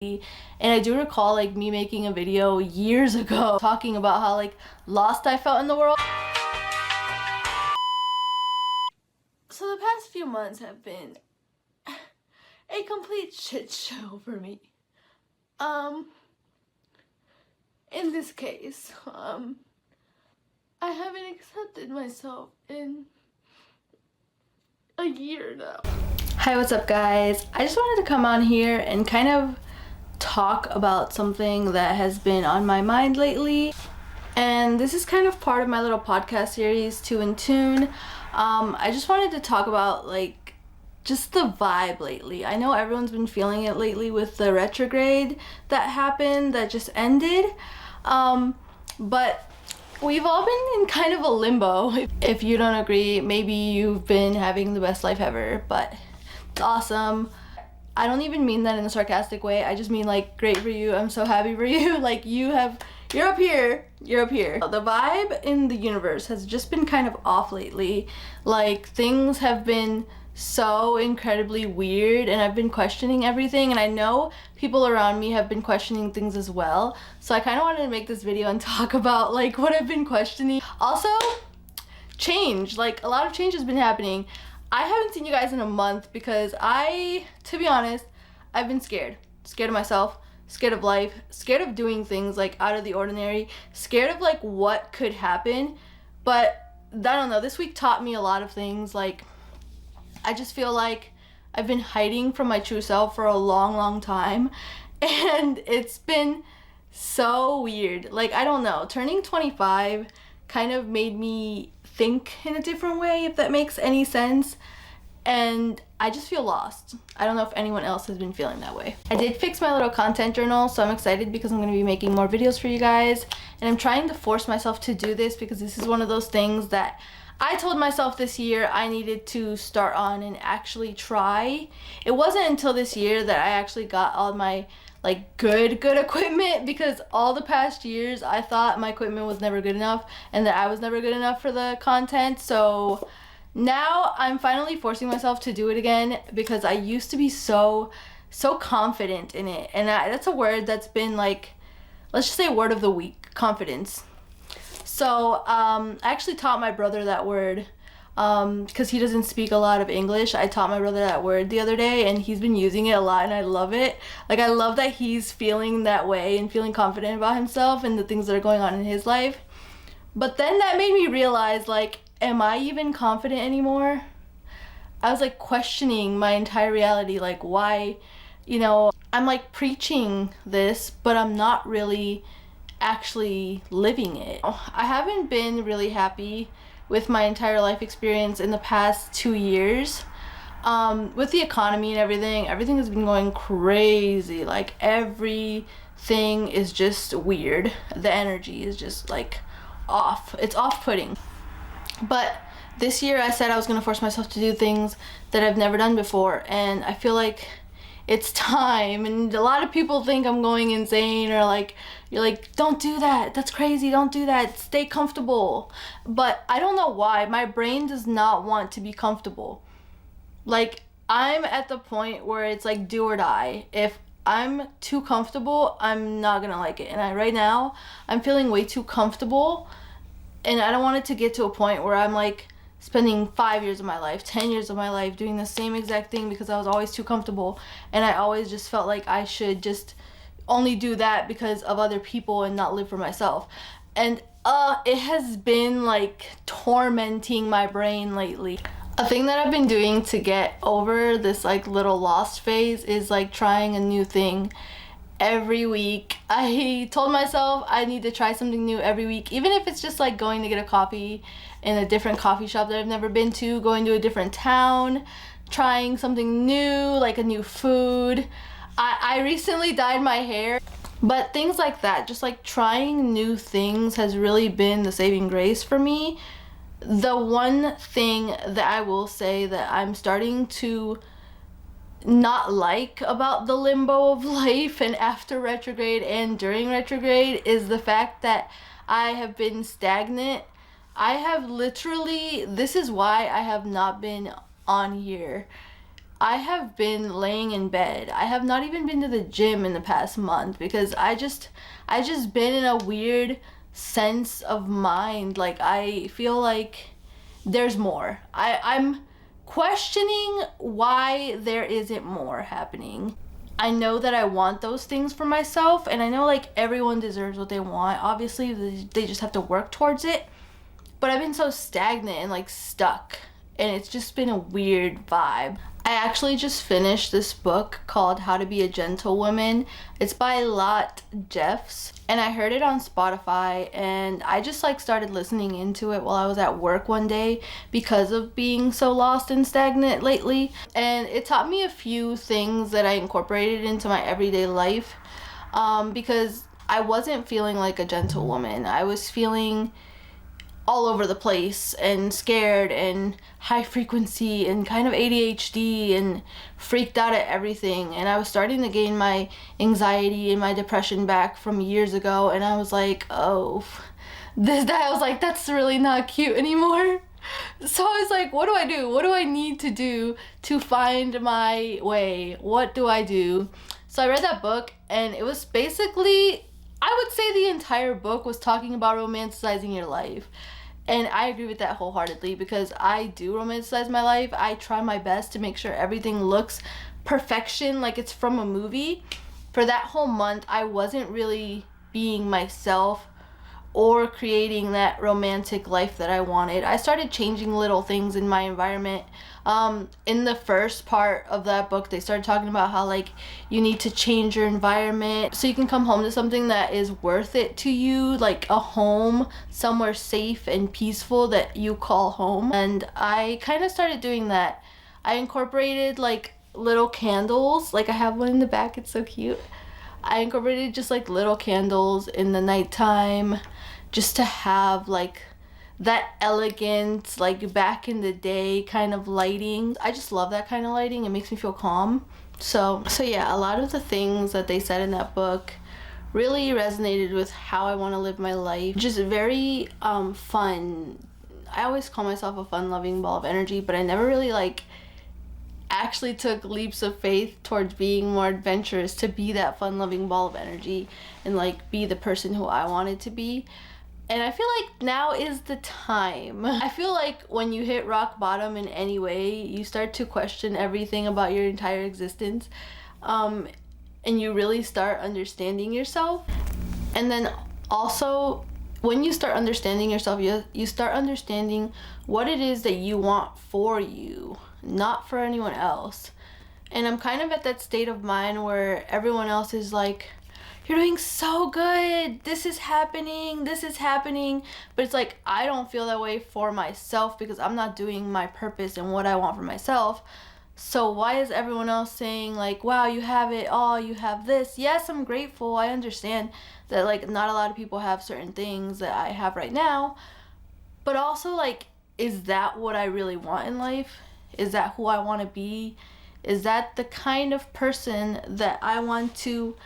And I do recall like me making a video years ago talking about how like lost I felt in the world. So the past few months have been a complete shit show for me. In this case, I haven't accepted myself in a year now. Hi, what's up guys? I just wanted to come on here and kind of talk about something that has been on my mind lately. And this is kind of part of my little podcast series, 2inTune. I just wanted to talk about like just the vibe lately. I know everyone's been feeling it lately with the retrograde that happened, that just ended. But we've all been in kind of a limbo. If you don't agree, maybe you've been having the best life ever, but it's awesome. I don't even mean that in a sarcastic way. I just mean like, great for you. I'm so happy for you. Like you're up here. You're up here. The vibe in the universe has just been kind of off lately. Like things have been so incredibly weird and I've been questioning everything, and I know people around me have been questioning things as well. So I kind of wanted to make this video and talk about like what I've been questioning. Also, change. Like a lot of change has been happening. I haven't seen you guys in a month because to be honest, I've been scared. Scared of myself, scared of life, scared of doing things like out of the ordinary, scared of like what could happen. But I don't know, this week taught me a lot of things. Like I just feel like I've been hiding from my true self for a long time, and it's been so weird. Like I don't know, turning 25 kind of made me think in a different way, if that makes any sense, and I just feel lost. I don't know if anyone else has been feeling that way. I did fix my little content journal, so I'm excited because I'm going to be making more videos for you guys, and I'm trying to force myself to do this because this is one of those things that I told myself this year I needed to start on and actually try. It wasn't until this year that I actually got all my like good equipment, because all the past years I thought my equipment was never good enough and that I was never good enough for the content. So now I'm finally forcing myself to do it again, because I used to be so confident in it, and that's a word that's been like, let's just say word of the week, confidence. So I actually taught my brother that word because he doesn't speak a lot of English. I taught my brother that word the other day, and he's been using it a lot, and I love it. Like I love that he's feeling that way and feeling confident about himself and the things that are going on in his life. But then that made me realize, like, am I even confident anymore? I was like questioning my entire reality, like why, I'm like preaching this, but I'm not really actually living it. I haven't been really happy with my entire life experience in the past 2 years. With the economy and everything has been going crazy. Like everything is just weird. The energy is just like off. It's off-putting. But this year I said I was going to force myself to do things that I've never done before, and I feel like it's time. And a lot of people think I'm going insane, or like, you're like, don't do that, that's crazy, don't do that, stay comfortable. But I don't know why my brain does not want to be comfortable. Like I'm at the point where it's like do or die. If I'm too comfortable, I'm not gonna like it. And right now I'm feeling way too comfortable, and I don't want it to get to a point where I'm like spending 5 years of my life, 10 years of my life doing the same exact thing because I was always too comfortable, and I always just felt like I should just only do that because of other people and not live for myself. And it has been like tormenting my brain lately. A thing that I've been doing to get over this like little lost phase is like trying a new thing every week. I told myself I need to try something new every week, even if it's just like going to get a coffee in a different coffee shop that I've never been to, going to a different town, trying something new, like a new food. I recently dyed my hair, but things like that, just like trying new things has really been the saving grace for me. The one thing that I will say that I'm starting to not like about the limbo of life and after retrograde and during retrograde is the fact that I have been stagnant. I have literally, this is why I have not been on here. I have been laying in bed. I have not even been to the gym in the past month because I just been in a weird sense of mind. Like I feel like there's more. I'm questioning why there isn't more happening. I know that I want those things for myself, and I know like everyone deserves what they want. Obviously, they just have to work towards it. But I've been so stagnant and like stuck, and it's just been a weird vibe. I actually just finished this book called How to Be a Gentlewoman. It's by Lot Jeffs, and I heard it on Spotify, and I just like started listening into it while I was at work one day because of being so lost and stagnant lately. And it taught me a few things that I incorporated into my everyday life, because I wasn't feeling like a gentlewoman. I was feeling all over the place and scared and high frequency and kind of ADHD and freaked out at everything. And I was starting to gain my anxiety and my depression back from years ago. And I was like, oh, I was like, that's really not cute anymore. So I was like, what do I do? What do I need to do to find my way? What do I do? So I read that book, and it was basically, I would say the entire book was talking about romanticizing your life. And I agree with that wholeheartedly because I do romanticize my life. I try my best to make sure everything looks perfection, like it's from a movie. For that whole month, I wasn't really being myself or creating that romantic life that I wanted. I started changing little things in my environment. In the first part of that book, they started talking about how like you need to change your environment so you can come home to something that is worth it to you, like a home somewhere safe and peaceful that you call home. And I kind of started doing that. I incorporated like little candles, like I have one in the back, it's so cute. I incorporated just like little candles in the nighttime just to have like that elegant, like back in the day kind of lighting. I just love that kind of lighting. It makes me feel calm. So yeah, a lot of the things that they said in that book really resonated with how I want to live my life. Just very fun. I always call myself a fun-loving ball of energy, but I never really like actually took leaps of faith towards being more adventurous to be that fun-loving ball of energy and like be the person who I wanted to be. And I feel like now is the time. I feel like when you hit rock bottom in any way, you start to question everything about your entire existence. And you really start understanding yourself. And then also, when you start understanding yourself, you start understanding what it is that you want for you, not for anyone else. And I'm kind of at that state of mind where everyone else is like, you're doing so good, this is happening, but it's like I don't feel that way for myself because I'm not doing my purpose and what I want for myself. So why is everyone else saying like, wow, you have it all, you have this? Yes, I'm grateful. I understand that like not a lot of people have certain things that I have right now, but also like, is that what I really want in life? Is that who I want to be? Is that the kind of person that I want to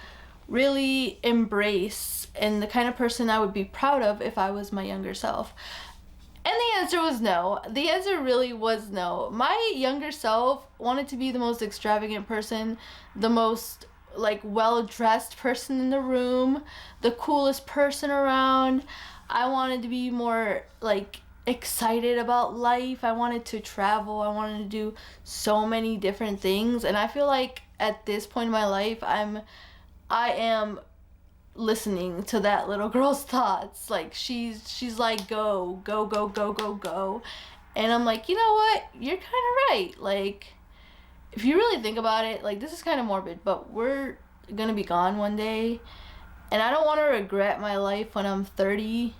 really embrace and the kind of person I would be proud of if I was my younger self? And the answer was no. The answer really was no. My younger self wanted to be the most extravagant person, the most like well-dressed person in the room, the coolest person around. I wanted to be more like excited about life. I wanted to travel. I wanted to do so many different things. And I feel like at this point in my life, I am listening to that little girl's thoughts. Like she's like, go. And I'm like, you know what? You're kind of right. Like, if you really think about it, like this is kind of morbid, but we're gonna be gone one day. And I don't want to regret my life when I'm 30,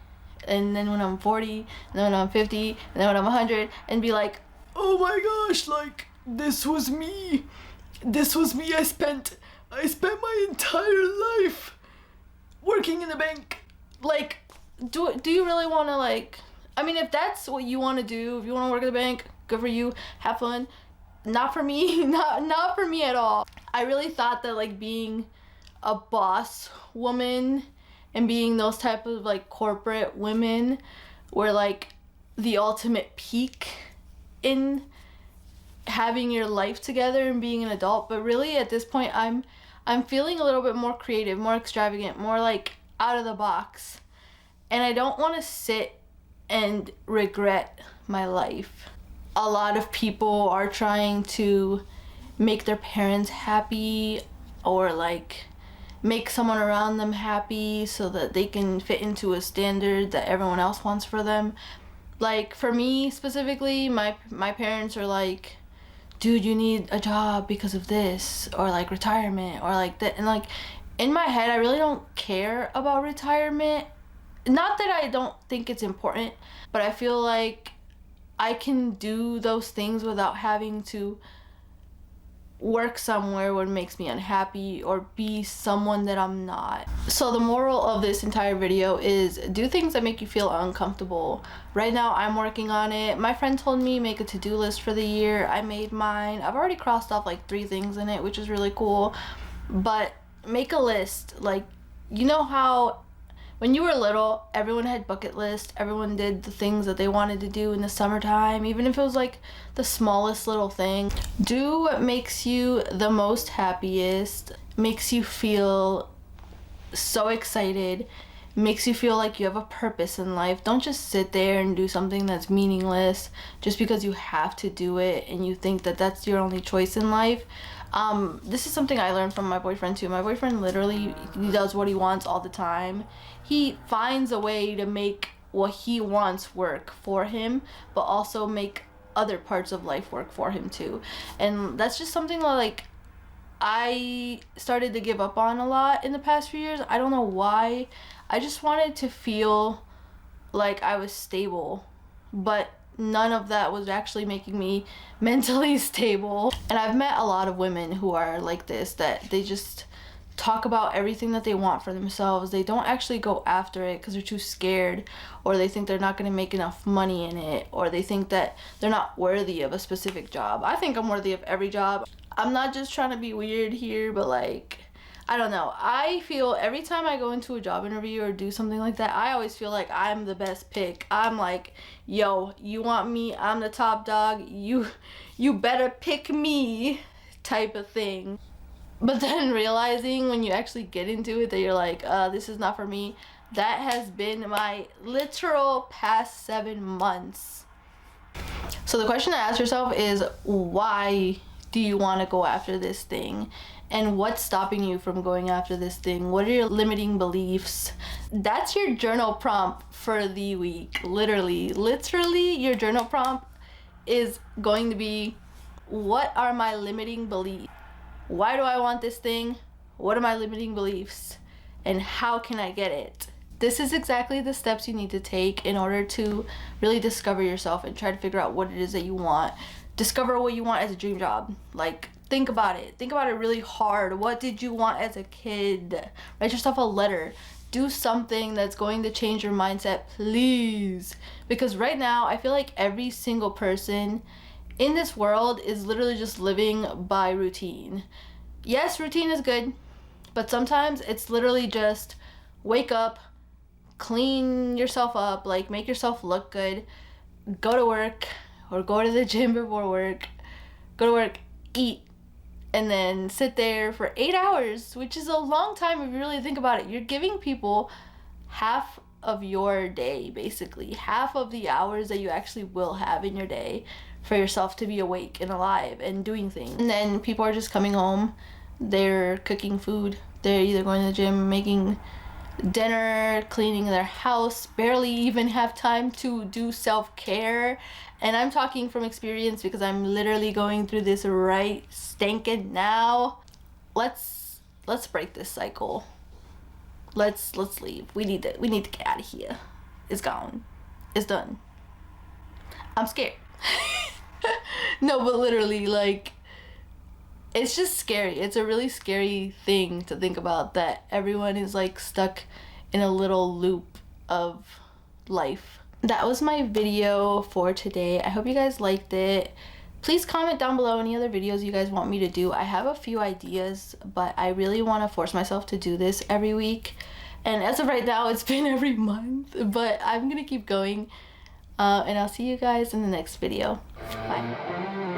and then when I'm 40, and then when I'm 50, and then when I'm 100, and be like, oh my gosh, like this was me. I spent my entire life working in a bank. Like, do you really want to, like, I mean, if that's what you want to do, if you want to work at the bank, good for you, have fun. Not for me, not for me at all. I really thought that, like, being a boss woman and being those type of, like, corporate women were, like, the ultimate peak in having your life together and being an adult, but really at this point I'm feeling a little bit more creative, more extravagant, more like out of the box. And I don't want to sit and regret my life. A lot of people are trying to make their parents happy, or like make someone around them happy so that they can fit into a standard that everyone else wants for them. Like for me specifically, my parents are like, dude, you need a job because of this, or like retirement, or like that. And like in my head, I really don't care about retirement. Not that I don't think it's important, but I feel like I can do those things without having to work somewhere what makes me unhappy or be someone that I'm not. So the moral of this entire video is do things that make you feel uncomfortable. Right now I'm working on it. My friend told me make a to-do list for the year. I made mine. I've already crossed off like 3 things in it, which is really cool. But make a list. Like, you know how when you were little, everyone had bucket lists. Everyone did the things that they wanted to do in the summertime, even if it was like the smallest little thing. Do what makes you the most happiest, makes you feel so excited, makes you feel like you have a purpose in life. Don't just sit there and do something that's meaningless just because you have to do it and you think that that's your only choice in life. This is something I learned from my boyfriend too. My boyfriend literally, he does what he wants all the time. He finds a way to make what he wants work for him, but also make other parts of life work for him too. And that's just something that like I started to give up on a lot in the past few years. I don't know why. I just wanted to feel like I was stable, but none of that was actually making me mentally stable. And I've met a lot of women who are like this, that they just talk about everything that they want for themselves. They don't actually go after it because they're too scared, or they think they're not going to make enough money in it, or they think that they're not worthy of a specific job. I think I'm worthy of every job. I'm not just trying to be weird here, but like, I don't know. I feel every time I go into a job interview or do something like that, I always feel like I'm the best pick. I'm like, yo, you want me? I'm the top dog. You better pick me type of thing. But then realizing when you actually get into it that you're like, this is not for me. That has been my literal past 7 months. So the question to ask yourself is, why do you want to go after this thing? And what's stopping you from going after this thing? What are your limiting beliefs? That's your journal prompt for the week. Literally, your journal prompt is going to be, what are my limiting beliefs? Why do I want this thing? What are my limiting beliefs? And how can I get it? This is exactly the steps you need to take in order to really discover yourself and try to figure out what it is that you want. Discover what you want as a dream job. Like, think about it. Think about it really hard. What did you want as a kid? Write yourself a letter. Do something that's going to change your mindset, please. Because right now, I feel like every single person in this world is literally just living by routine. Yes, routine is good, but sometimes it's literally just wake up, clean yourself up, like make yourself look good, go to work or go to the gym before work, go to work, eat, and then sit there for 8 hours, which is a long time if you really think about it. You're giving people half of your day, basically, half of the hours that you actually will have in your day for yourself to be awake and alive and doing things. And then people are just coming home, they're cooking food, they're either going to the gym, making dinner, cleaning their house, barely even have time to do self-care. And I'm talking from experience because I'm literally going through this right stankin' now. Let's break this cycle. Let's leave. We need to get out of here. It's gone. It's done. I'm scared. No, but literally, like, it's just scary. It's a really scary thing to think about, that everyone is like stuck in a little loop of life. That was my video for today. I hope you guys liked it. Please comment down below any other videos you guys want me to do. I have a few ideas, but I really want to force myself to do this every week. And as of right now, it's been every month, but I'm gonna keep going. And I'll see you guys in the next video. Bye.